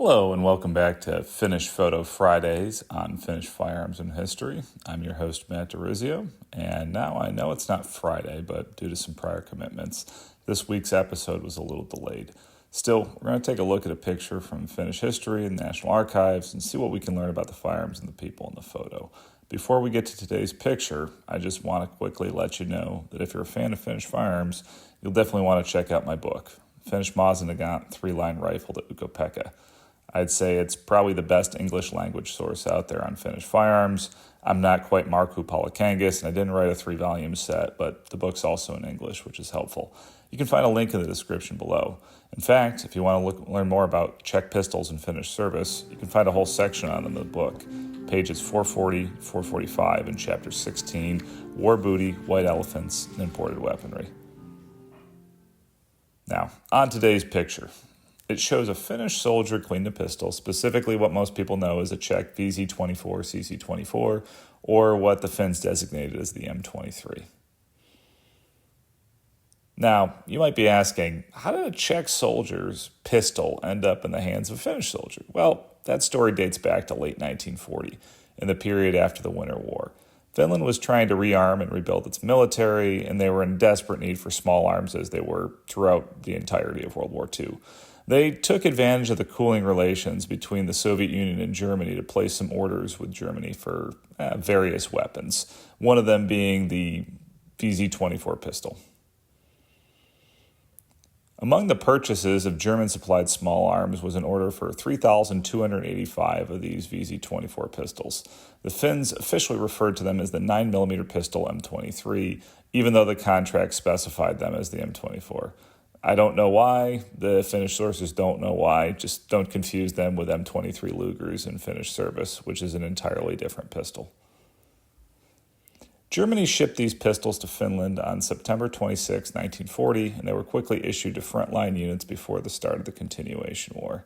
Hello and welcome back to Finnish Photo Fridays on Finnish Firearms and History. I'm your host, Matt DeRizio, and now I know it's not Friday, but due to some prior commitments, this week's episode was a little delayed. Still, we're going to take a look at a picture from Finnish history and National Archives and see what we can learn about the firearms and the people in the photo. Before we get to today's picture, I just want to quickly let you know that if you're a fan of Finnish firearms, you'll definitely want to check out my book, Finnish Mosin-Nagant 3-line Rifle to Ukko Pekka. I'd say it's probably the best English language source out there on Finnish firearms. I'm not quite Markku Palakangas, and I didn't write a 3-volume set, but the book's also in English, which is helpful. You can find a link in the description below. In fact, if you want to learn more about Czech pistols in Finnish service, you can find a whole section on them in the book, pages 440, 445, and chapter 16, War Booty, White Elephants, and Imported Weaponry. Now, on today's picture. It shows a Finnish soldier cleaning a pistol, specifically what most people know as a Czech cz24, cz24, or what the Finns designated as the M23. Now, you might be asking, how did a Czech soldier's pistol end up in the hands of a Finnish soldier? Well, that story dates back to late 1940, in the period after the Winter War. Finland was trying to rearm and rebuild its military, and they were in desperate need for small arms as they were throughout the entirety of World War II. They took advantage of the cooling relations between the Soviet Union and Germany to place some orders with Germany for various weapons, one of them being the cz24 pistol. Among the purchases of German-supplied small arms was an order for 3,285 of these cz24 pistols. The Finns officially referred to them as the 9mm pistol M23, even though the contract specified them as the M24. I don't know why. The Finnish sources don't know why. Just don't confuse them with M23 Lugers in Finnish service, which is an entirely different pistol. Germany shipped these pistols to Finland on September 26, 1940, and they were quickly issued to frontline units before the start of the Continuation War.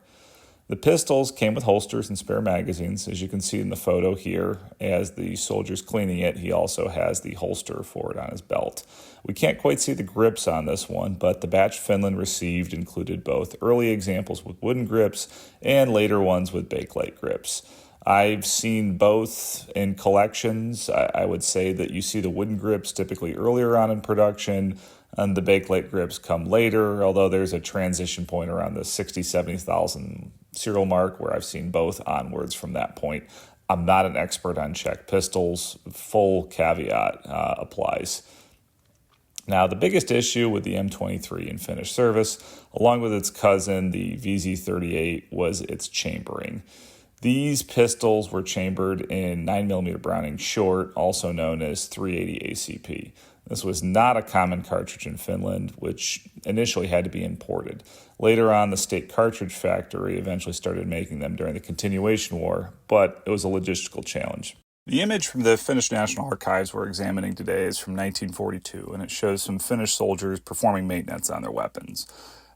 The pistols came with holsters and spare magazines, as you can see in the photo here. As the soldier's cleaning it, he also has the holster for it on his belt. We can't quite see the grips on this one, but the batch Finland received included both early examples with wooden grips and later ones with bakelite grips. I've seen both in collections. I would say that you see the wooden grips typically earlier on in production, and the bakelite grips come later, although there's a transition point around the 60,000, 70,000 serial mark where I've seen both onwards from that point. I'm not an expert on Czech pistols. Full caveat applies. Now, the biggest issue with the M23 in Finnish service, along with its cousin, the VZ38, was its chambering. These pistols were chambered in 9mm Browning short, also known as 380 ACP. This was not a common cartridge in Finland, which initially had to be imported. Later on, the state cartridge factory eventually started making them during the Continuation War, but it was a logistical challenge. The image from the Finnish National Archives we're examining today is from 1942, and it shows some Finnish soldiers performing maintenance on their weapons.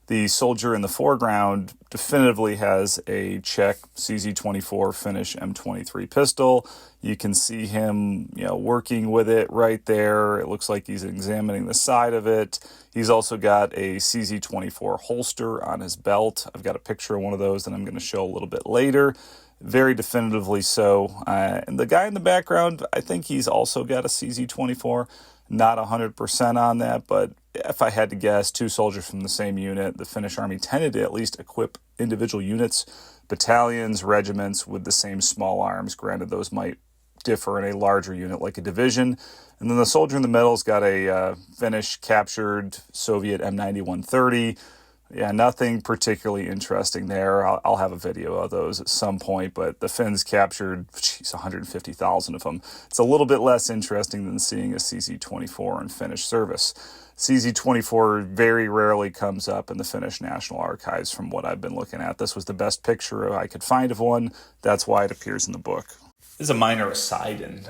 The soldier in the foreground definitively has a Czech cz24 Finnish M23 pistol. You can see him, working with it right there. It looks like he's examining the side of it. He's also got a cz24 holster on his belt. I've got a picture of one of those that I'm going to show a little bit later. Very definitively so. And the guy in the background, I think he's also got a cz24. Not 100% on that, but if I had to guess, two soldiers from the same unit. The Finnish Army tended to at least equip individual units, battalions, regiments with the same small arms. Granted, those might differ in a larger unit like a division. And then the soldier in the middle's got a Finnish captured Soviet M90-130. Yeah, nothing particularly interesting there. I'll have a video of those at some point, but the Finns captured 150,000 of them. It's a little bit less interesting than seeing a cz24 in Finnish service. cz24 very rarely comes up in the Finnish National Archives from what I've been looking at. This was the best picture I could find of one. That's why it appears in the book. This is a minor aside and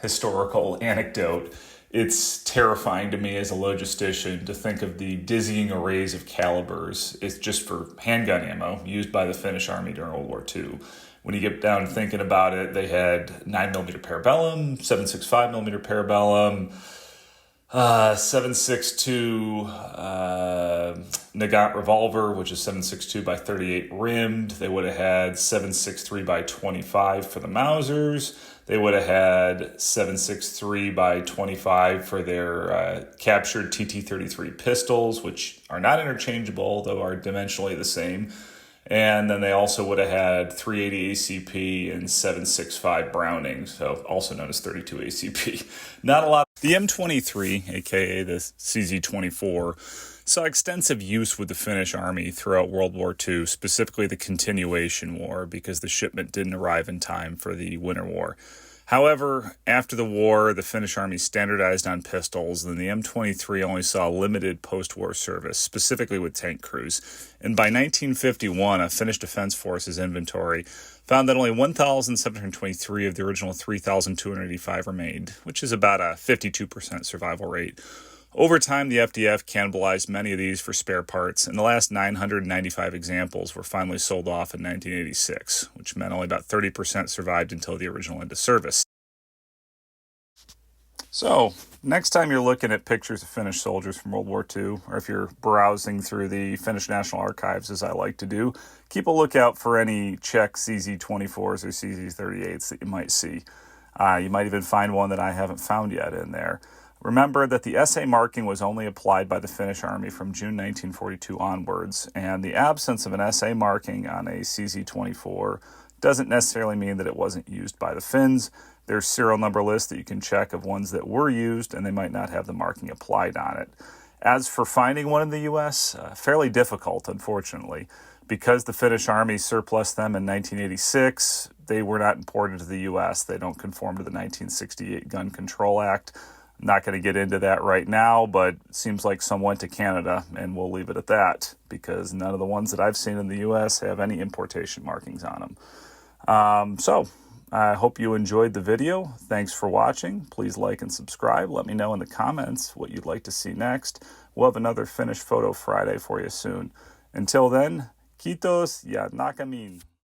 historical anecdote. It's terrifying to me as a logistician to think of the dizzying arrays of calibers. It's just for handgun ammo used by the Finnish Army during World War II. When you get down thinking about it, they had 9mm parabellum, 7.65mm parabellum, 7.62 Nagant revolver, which is 7.62 by 38 rimmed. They would have had 7.63 by 25 for the Mausers. They would have had 7.63 by 25 for their captured TT-33 pistols, which are not interchangeable, though are dimensionally the same. And then they also would have had 380 ACP and 7.65 Browning, so also known as 32 ACP. Not a lot. The M23, aka the cz24, saw extensive use with the Finnish Army throughout World War II, specifically the Continuation War, because the shipment didn't arrive in time for the Winter War. However, after the war, the Finnish Army standardized on pistols, and the M23 only saw limited post-war service, specifically with tank crews. And by 1951, a Finnish Defense Forces inventory found that only 1,723 of the original 3,285 remained, which is about a 52% survival rate. Over time, the FDF cannibalized many of these for spare parts, and the last 995 examples were finally sold off in 1986, which meant only about 30% survived until the original went into service. So, next time you're looking at pictures of Finnish soldiers from World War II, or if you're browsing through the Finnish National Archives, as I like to do, keep a lookout for any Czech cz24s or cz38s that you might see. You might even find one that I haven't found yet in there. Remember that the SA marking was only applied by the Finnish Army from June 1942 onwards, and the absence of an SA marking on a CZ-24 doesn't necessarily mean that it wasn't used by the Finns. There's serial number lists that you can check of ones that were used, and they might not have the marking applied on it. As for finding one in the U.S., fairly difficult, unfortunately. Because the Finnish Army surplused them in 1986, they were not imported to the U.S. They don't conform to the 1968 Gun Control Act. Not going to get into that right now, but it seems like some went to Canada, and we'll leave it at that, because none of the ones that I've seen in the U.S. have any importation markings on them. So I hope you enjoyed the video. Thanks for watching. Please like and subscribe. Let me know in the comments what you'd like to see next. We'll have another Finnish Photo Friday for you soon. Until then, kiitos ja nakamin.